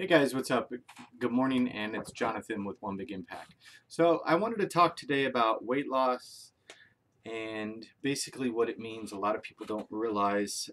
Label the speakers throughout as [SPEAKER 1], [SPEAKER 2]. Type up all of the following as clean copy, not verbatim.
[SPEAKER 1] Hey guys, what's up? Good morning, and it's Jonathan with One Big Impact. So, I wanted to talk today about weight loss and basically what it means. A lot of people don't realize,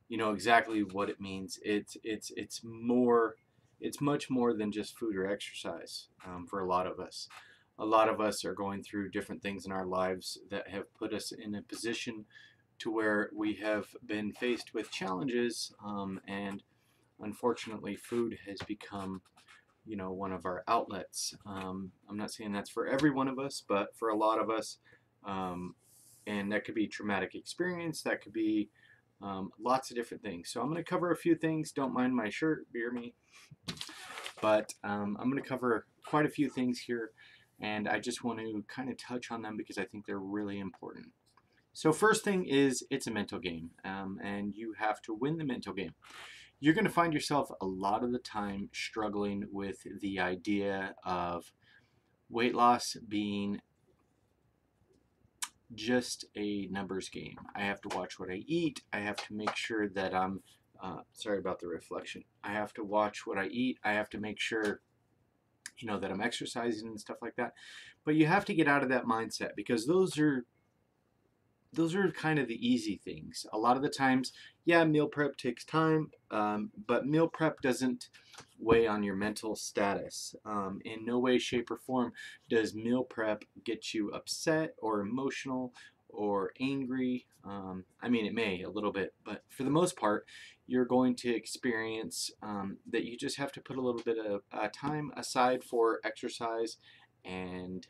[SPEAKER 1] exactly what it means. It's much more than just food or exercise for a lot of us. A lot of us are going through different things in our lives that have put us in a position to where we have been faced with challenges and unfortunately, food has become, one of our outlets. I'm not saying that's for every one of us, but for a lot of us, um, and that could be traumatic experience. That could be lots of different things. So I'm going to cover a few things. Don't mind my shirt, beer me, but I'm going to cover quite a few things here, and I just want to kind of touch on them because I think they're really important. So first thing is it's a mental game, and you have to win the mental game. You're going to find yourself a lot of the time struggling with the idea of weight loss being just a numbers game. I have to watch what I eat. I have to make sure that sorry about the reflection. I have to watch what I eat. I have to make sure, that I'm exercising and stuff like that. But you have to get out of that mindset because those are kind of the easy things. A lot of the times, yeah, meal prep takes time, but meal prep doesn't weigh on your mental status. In no way, shape, or form does meal prep get you upset or emotional or angry. I mean, it may a little bit, but for the most part, you're going to experience that you just have to put a little bit of time aside for exercise and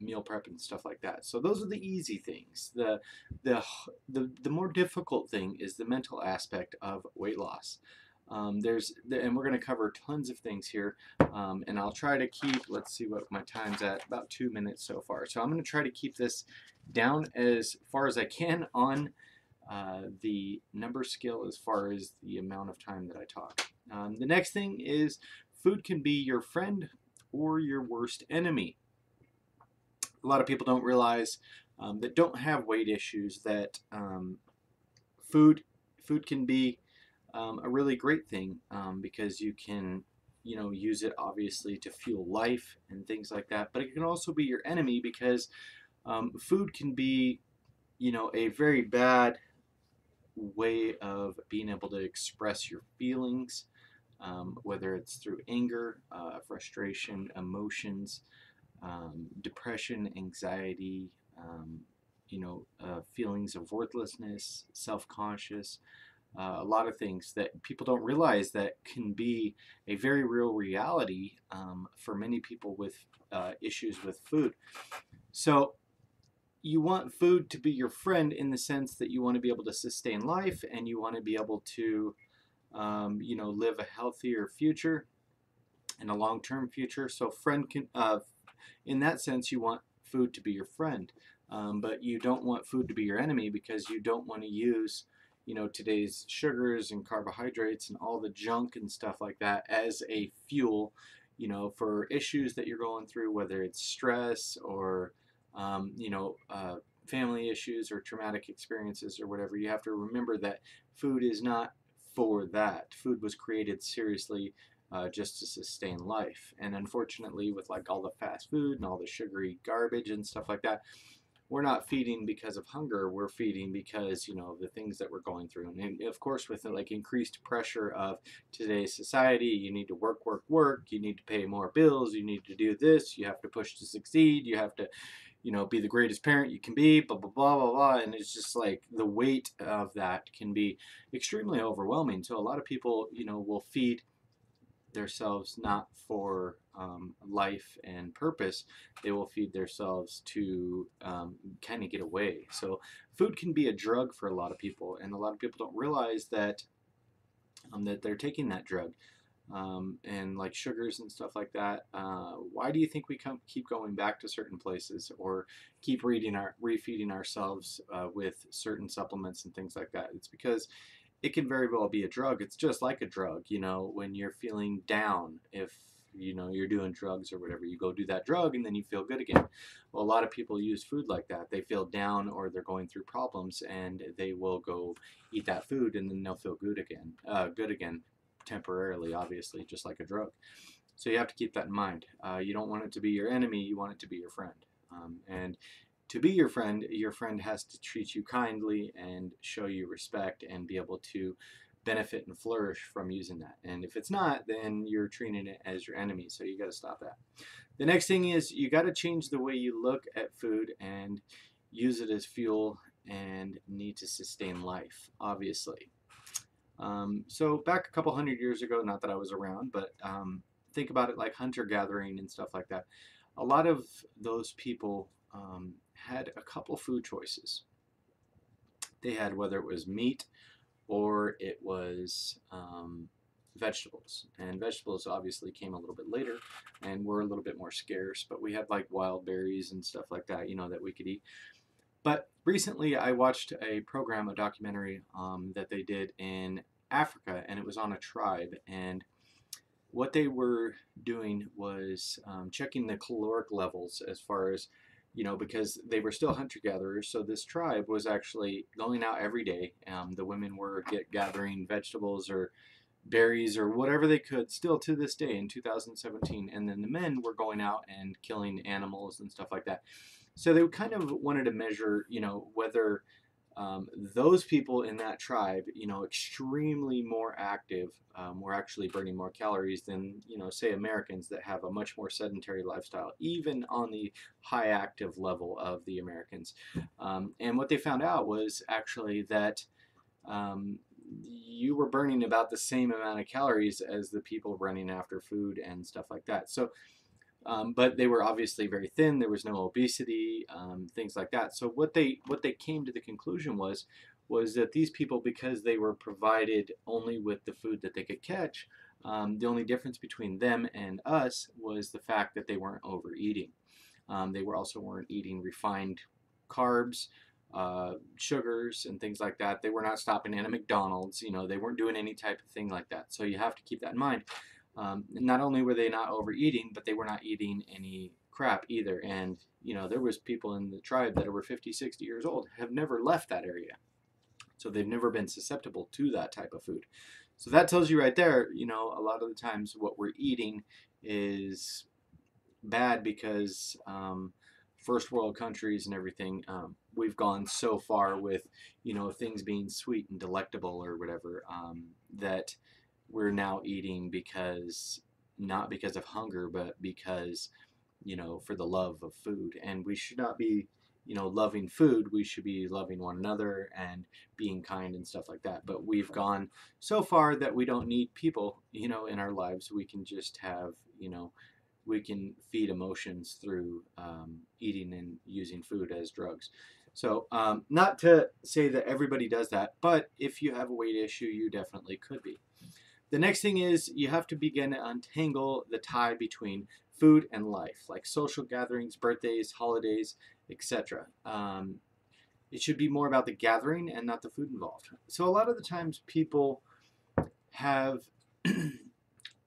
[SPEAKER 1] meal prep and stuff like that. So those are the easy things. The the more difficult thing is the mental aspect of weight loss. And we're going to cover tons of things here, and I'll try to keep. Let's see what my time's at. About 2 minutes so far. So I'm going to try to keep this down as far as I can on the number scale as far as the amount of time that I talk. The next thing is food can be your friend or your worst enemy. A lot of people don't realize that don't have weight issues that food food can be a really great thing because you can use it obviously to fuel life and things like that. But it can also be your enemy because food can be a very bad way of being able to express your feelings, whether it's through anger, frustration, emotions, depression, anxiety, feelings of worthlessness, self-conscious, a lot of things that people don't realize that can be a very real reality for many people with issues with food. So you want food to be your friend in the sense that you want to be able to sustain life and you want to be able to, live a healthier future and a long-term future. So friend can in that sense, you want food to be your friend, but you don't want food to be your enemy because you don't want to use, today's sugars and carbohydrates and all the junk and stuff like that as a fuel, for issues that you're going through, whether it's stress or, family issues or traumatic experiences or whatever. You have to remember that food is not for that. Food was created seriously just to sustain life. And unfortunately, with like all the fast food and all the sugary garbage and stuff like that, we're not feeding because of hunger. We're feeding because the things that we're going through. And of course, with the like increased pressure of today's society, you need to work, work, work. You need to pay more bills. You need to do this. You have to push to succeed. You have to be the greatest parent you can be, blah, blah, blah, blah, blah. And it's just like the weight of that can be extremely overwhelming. So a lot of people, will feed themselves not for life and purpose. They will feed themselves to kind of get away. So food can be a drug for a lot of people, and a lot of people don't realize that they're taking that drug. And like sugars and stuff like that. Why do you think we keep going back to certain places or keep refeeding ourselves with certain supplements and things like that? It's because it can very well be a drug. It's just like a drug, when you're feeling down, if you're doing drugs or whatever, you go do that drug and then you feel good again. Well, a lot of people use food like that. They feel down or they're going through problems and they will go eat that food and then they'll feel good again. temporarily, obviously, just like a drug. So you have to keep that in mind. You don't want it to be your enemy, you want it to be your friend. And to be your friend has to treat you kindly and show you respect and be able to benefit and flourish from using that. And if it's not, then you're treating it as your enemy. So you got to stop that. The next thing is you got to change the way you look at food and use it as fuel and need to sustain life, obviously. So back a couple hundred years ago, not that I was around, but think about it like hunter-gathering and stuff like that. A lot of those people had a couple food choices. They had whether it was meat or it was vegetables. And vegetables obviously came a little bit later and were a little bit more scarce, but we had like wild berries and stuff like that, that we could eat. But recently I watched a program, a documentary that they did in Africa, and it was on a tribe. And what they were doing was checking the caloric levels as far as, because they were still hunter-gatherers. So this tribe was actually going out every day. The women were gathering vegetables or berries or whatever they could, still to this day in 2017. And then the men were going out and killing animals and stuff like that. So they kind of wanted to measure, whether those people in that tribe, extremely more active, were actually burning more calories than, say Americans that have a much more sedentary lifestyle, even on the high active level of the Americans. And what they found out was actually that you were burning about the same amount of calories as the people running after food and stuff like that. So but they were obviously very thin. There was no obesity, things like that. So what they came to the conclusion was that these people, because they were provided only with the food that they could catch, the only difference between them and us was the fact that they weren't overeating. They weren't eating refined carbs, sugars, and things like that. They were not stopping in a McDonald's. They weren't doing any type of thing like that. So you have to keep that in mind. Not only were they not overeating, but they were not eating any crap either. And, there was people in the tribe that were 50, 60 years old, have never left that area. So they've never been susceptible to that type of food. So that tells you right there, a lot of the times what we're eating is bad because first world countries and everything, we've gone so far with, things being sweet and delectable or whatever, that we're now eating not because of hunger, but because, for the love of food. And we should not be, loving food. We should be loving one another and being kind and stuff like that. But we've gone so far that we don't need people, in our lives. We can just have, we can feed emotions through eating and using food as drugs. So not to say that everybody does that, but if you have a weight issue, you definitely could be. The next thing is you have to begin to untangle the tie between food and life, like social gatherings, birthdays, holidays, etc. It should be more about the gathering and not the food involved. So a lot of the times people have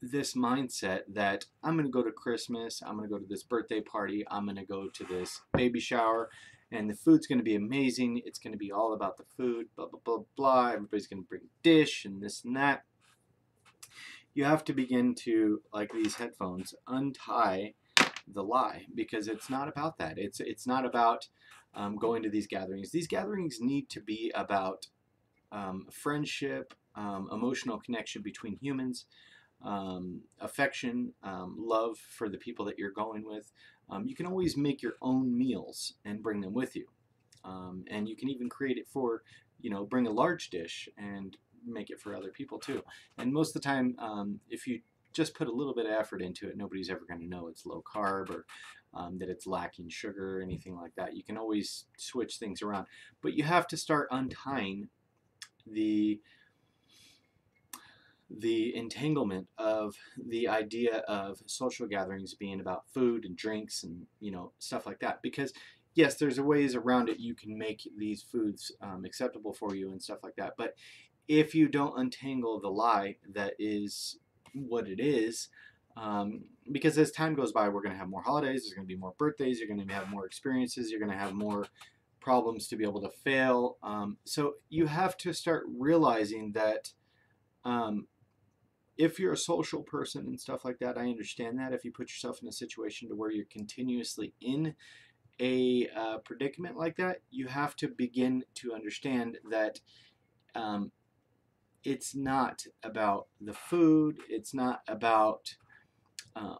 [SPEAKER 1] this mindset that I'm going to go to Christmas, I'm going to go to this birthday party, I'm going to go to this baby shower, and the food's going to be amazing. It's going to be all about the food, blah, blah, blah, blah. Everybody's going to bring a dish and this and that. You have to begin to, like these headphones, untie the lie, because it's not about that. It's not about going to these gatherings. These gatherings need to be about friendship, emotional connection between humans, affection, love for the people that you're going with. You can always make your own meals and bring them with you. And you can even create it for, bring a large dish and make it for other people too. And most of the time, if you just put a little bit of effort into it, nobody's ever going to know it's low carb or that it's lacking sugar or anything like that. You can always switch things around, but you have to start untying the entanglement of the idea of social gatherings being about food and drinks and stuff like that. Because yes, there's ways around it. You can make these foods acceptable for you and stuff like that. But if you don't untangle the lie that is what it is, because as time goes by, we're going to have more holidays, there's going to be more birthdays, you're going to have more experiences, you're going to have more problems to be able to fail. So you have to start realizing that if you're a social person and stuff like that, I understand that. If you put yourself in a situation to where you're continuously in a predicament like that, you have to begin to understand that um, it's not about the food. It's not about um,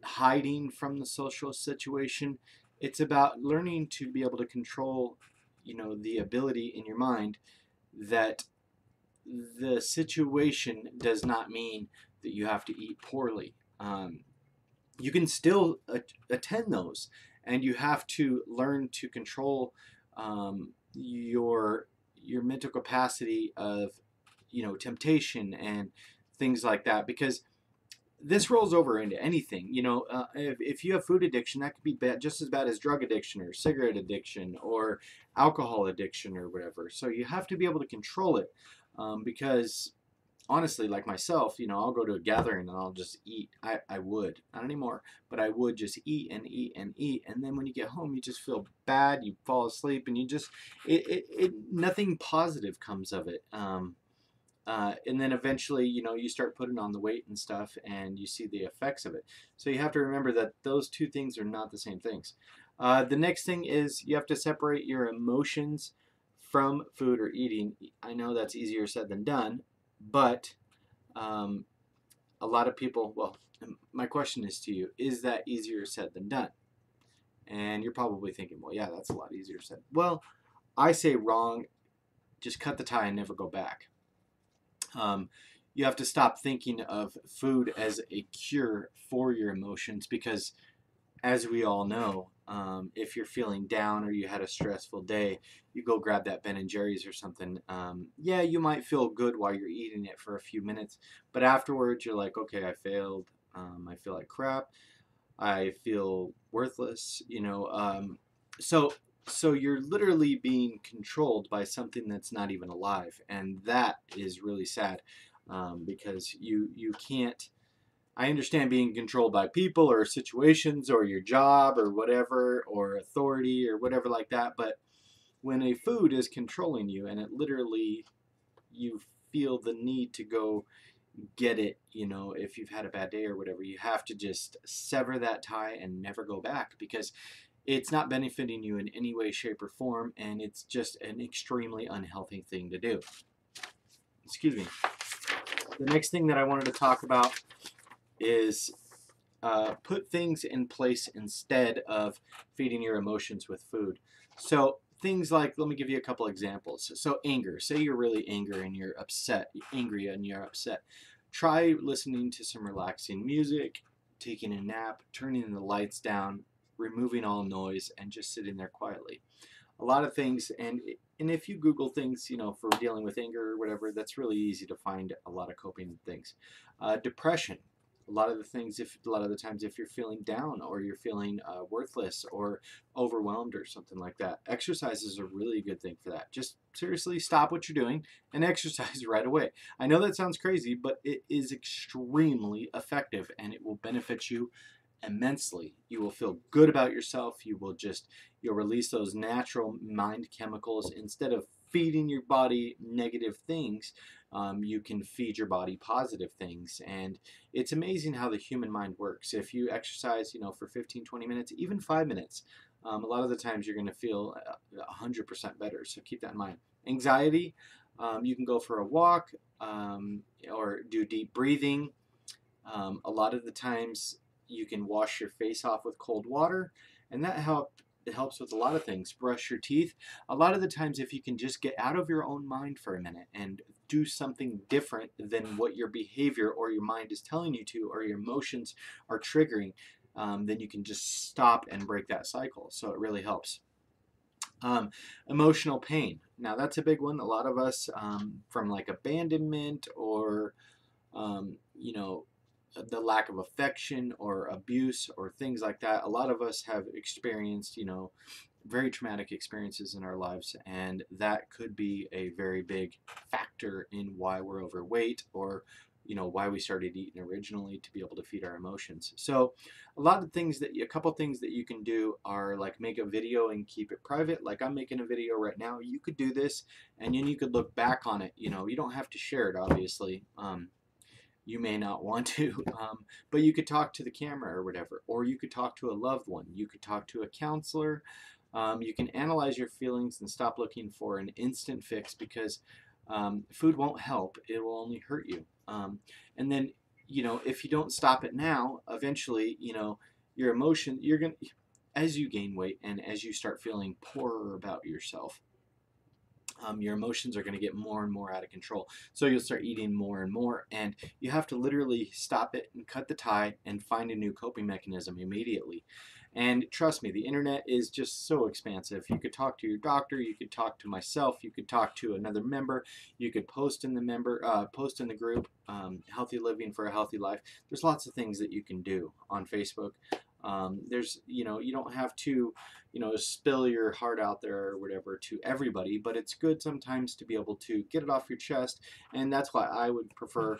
[SPEAKER 1] hiding from the social situation. It's about learning to be able to control, the ability in your mind that the situation does not mean that you have to eat poorly. You can still attend those, and you have to learn to control your mental capacity of temptation and things like that, because this rolls over into anything. If you have food addiction, that could be bad, just as bad as drug addiction or cigarette addiction or alcohol addiction or whatever. So you have to be able to control it, because honestly, like myself, I'll go to a gathering and I'll just eat. I would, not anymore, but I would just eat and eat and eat. And then when you get home, you just feel bad, you fall asleep, and you just, nothing positive comes of it. And then eventually, you start putting on the weight and stuff, and you see the effects of it. So you have to remember that those two things are not the same things. The next thing is you have to separate your emotions from food or eating. I know that's easier said than done, but a lot of people, well, my question is to you, is that easier said than done? And you're probably thinking, well, yeah, that's a lot easier said. Well, I say wrong. Just cut the tie and never go back. You have to stop thinking of food as a cure for your emotions, because as we all know, if you're feeling down or you had a stressful day, you go grab that Ben and Jerry's or something. Yeah, you might feel good while you're eating it for a few minutes, but afterwards you're like, okay, I failed. I feel like crap. I feel worthless. So you're literally being controlled by something that's not even alive, and that is really sad, because you can't. I understand being controlled by people or situations or your job or whatever, or authority or whatever like that, but when a food is controlling you and it literally, you feel the need to go get it, if you've had a bad day or whatever, you have to just sever that tie and never go back, because it's not benefiting you in any way, shape, or form, and it's just an extremely unhealthy thing to do. Excuse me. The next thing that I wanted to talk about is put things in place instead of feeding your emotions with food. So things like, let me give you a couple examples. So anger. Say you're really angry and you're upset. Try listening to some relaxing music, taking a nap, turning the lights down, removing all noise, and just sitting there quietly. A lot of things, and if you Google things, for dealing with anger or whatever, that's really easy to find a lot of coping things. Depression. A lot of the times, if you're feeling down or you're feeling worthless or overwhelmed or something like that, exercise is a really good thing for that. Just seriously stop what you're doing and exercise right away. I know that sounds crazy, but it is extremely effective, and it will benefit you immensely. You will feel good about yourself. You'll release those natural mind chemicals. Instead of feeding your body negative things, you can feed your body positive things. And it's amazing how the human mind works. If you exercise, for 15-20 minutes, even 5 minutes, a lot of the times you're going to feel 100% better. So keep that in mind. Anxiety, you can go for a walk, or do deep breathing. A lot of the times you can wash your face off with cold water, and it helps with a lot of things. Brush your teeth. A lot of the times, if you can just get out of your own mind for a minute and do something different than what your behavior or your mind is telling you to, or your emotions are triggering, then you can just stop and break that cycle. So it really helps. Emotional pain. Now that's a big one. A lot of us, from like abandonment or, the lack of affection or abuse or things like that, a lot of us have experienced, very traumatic experiences in our lives, and that could be a very big factor in why we're overweight, or why we started eating originally, to be able to feed our emotions. So a couple things that you can do are like make a video and keep it private. Like I'm making a video right now. You could do this, and then you could look back on it. You don't have to share it, obviously. You may not want to, but you could talk to the camera or whatever, or you could talk to a loved one. You could talk to a counselor. You can analyze your feelings and stop looking for an instant fix, because food won't help. It will only hurt you. And then, if you don't stop it now, eventually, your emotion, as you gain weight and as you start feeling poorer about yourself, your emotions are going to get more and more out of control. So you'll start eating more and more, and you have to literally stop it and cut the tie and find a new coping mechanism immediately. And trust me, the internet is just so expansive. You could talk to your doctor, you could talk to myself, you could talk to another member, you could post in the group, Healthy Living for a Healthy Life. There's lots of things that you can do on Facebook. You don't have to, spill your heart out there or whatever to everybody, but it's good sometimes to be able to get it off your chest. And that's why I would prefer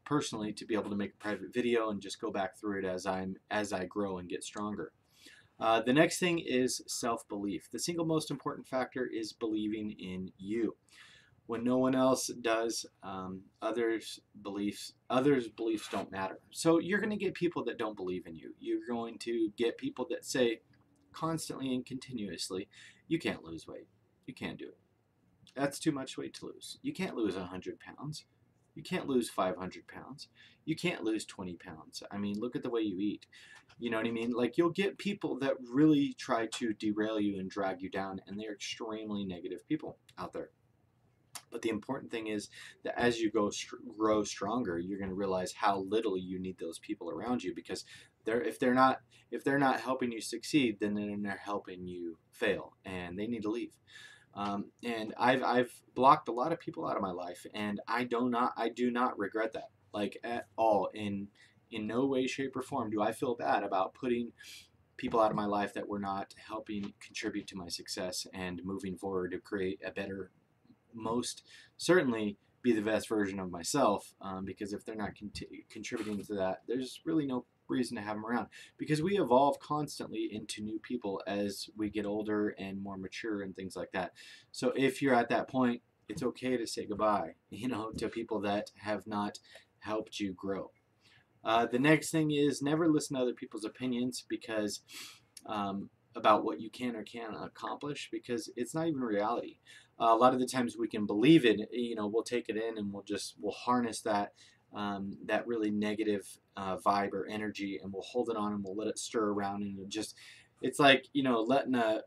[SPEAKER 1] personally to be able to make a private video and just go back through it as I grow and get stronger. The next thing is self-belief. The single most important factor is believing in you. When no one else does, others' beliefs don't matter. So you're going to get people that don't believe in you. You're going to get people that say constantly and continuously, you can't lose weight. You can't do it. That's too much weight to lose. You can't lose 100 pounds. You can't lose 500 pounds. You can't lose 20 pounds. I mean, look at the way you eat. You know what I mean? Like, you'll get people that really try to derail you and drag you down, and they're extremely negative people out there. But the important thing is that as you grow stronger, you're going to realize how little you need those people around you, because if they're not helping you succeed, then they're helping you fail, and they need to leave. And I've blocked a lot of people out of my life, and I do not regret that, like, at all. In no way, shape, or form do I feel bad about putting people out of my life that were not helping contribute to my success and moving forward to create a better, most certainly be the best version of myself, because if they're not contributing to that, there's really no reason to have them around, because we evolve constantly into new people as we get older and more mature and things like that. So if you're at that point, it's okay to say goodbye, to people that have not helped you grow. The next thing is never listen to other people's opinions, because about what you can or can't accomplish, because it's not even reality. A lot of the times we can believe it, we'll take it in and we'll harness that really negative vibe or energy, and we'll hold it on and we'll let it stir around, and it's like, letting a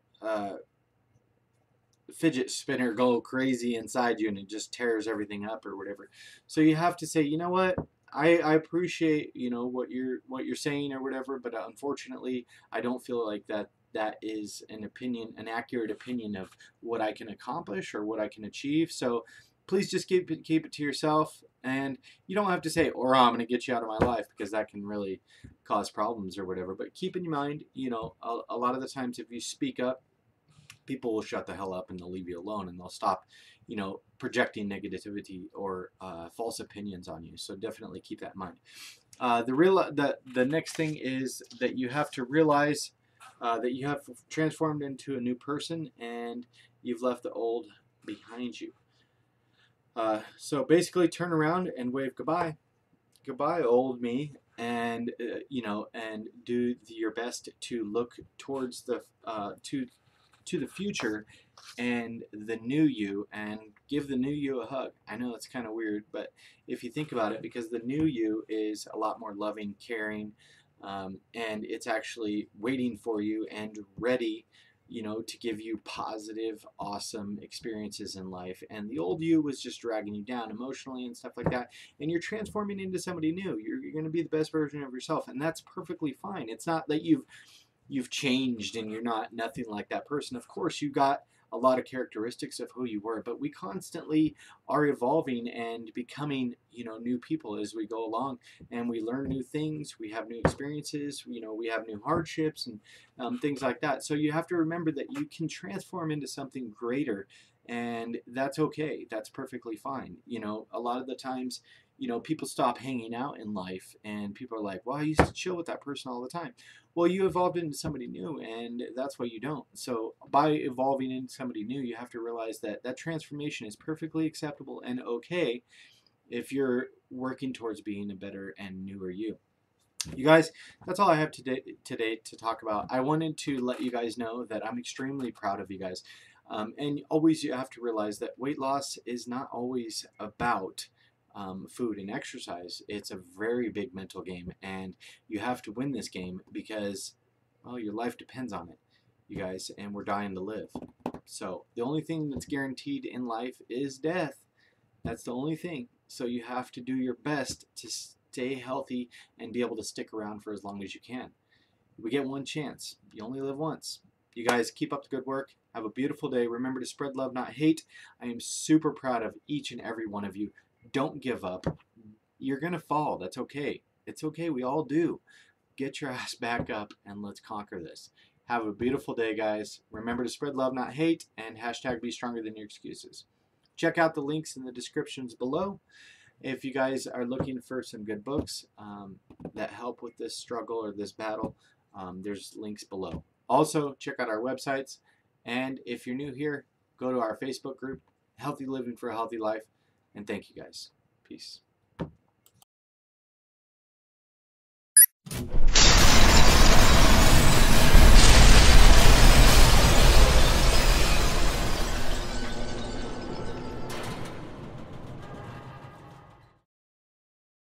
[SPEAKER 1] fidget spinner go crazy inside you, and it just tears everything up or whatever. So you have to say, you know what? I appreciate, what you're saying or whatever, but unfortunately, I don't feel like that is an accurate opinion of what I can accomplish or what I can achieve. So please just keep it to yourself, and you don't have to say, or I'm going to get you out of my life, because that can really cause problems or whatever. But keep in mind, a lot of the times if you speak up, people will shut the hell up and they'll leave you alone, and they'll stop, projecting negativity or false opinions on you. So definitely keep that in mind. The next thing is that you have to realize that you have transformed into a new person, and you've left the old behind you. So basically, turn around and wave goodbye. Goodbye, old me, and and do your best to look towards the to the future and the new you, and give the new you a hug. I know it's kind of weird, but if you think about it, because the new you is a lot more loving, caring, and it's actually waiting for you and ready, to give you positive, awesome experiences in life. And the old you was just dragging you down emotionally and stuff like that. And you're transforming into somebody new. You're going to be the best version of yourself, and that's perfectly fine. It's not that you've changed and you're not nothing like that person. Of course, you got a lot of characteristics of who you were, but we constantly are evolving and becoming, new people as we go along, and we learn new things, we have new experiences, we have new hardships and things like that. So you have to remember that you can transform into something greater, and that's okay. That's perfectly fine. A lot of the times, people stop hanging out in life, and people are like, well, I used to chill with that person all the time. Well, you evolved into somebody new, and that's why you don't. So by evolving into somebody new, you have to realize that that transformation is perfectly acceptable and okay, if you're working towards being a better and newer you. You guys, that's all I have today to talk about. I wanted to let you guys know that I'm extremely proud of you guys. And always you have to realize that weight loss is not always about food and exercise. It's a very big mental game, and you have to win this game because, well, your life depends on it, you guys, and we're dying to live. So the only thing that's guaranteed in life is death. That's the only thing. So you have to do your best to stay healthy and be able to stick around for as long as you can. We get one chance. You only live once. You guys keep up the good work. Have a beautiful day. Remember to spread love, not hate. I am super proud of each and every one of you. Don't give up. You're going to fall. That's okay. It's okay. We all do. Get your ass back up and let's conquer this. Have a beautiful day, guys. Remember to spread love, not hate, and hashtag be stronger than your excuses. Check out the links in the descriptions below. If you guys are looking for some good books that help with this struggle or this battle, there's links below. Also, check out our websites. And if you're new here, go to our Facebook group, Healthy Living for a Healthy Life. And thank you guys. Peace.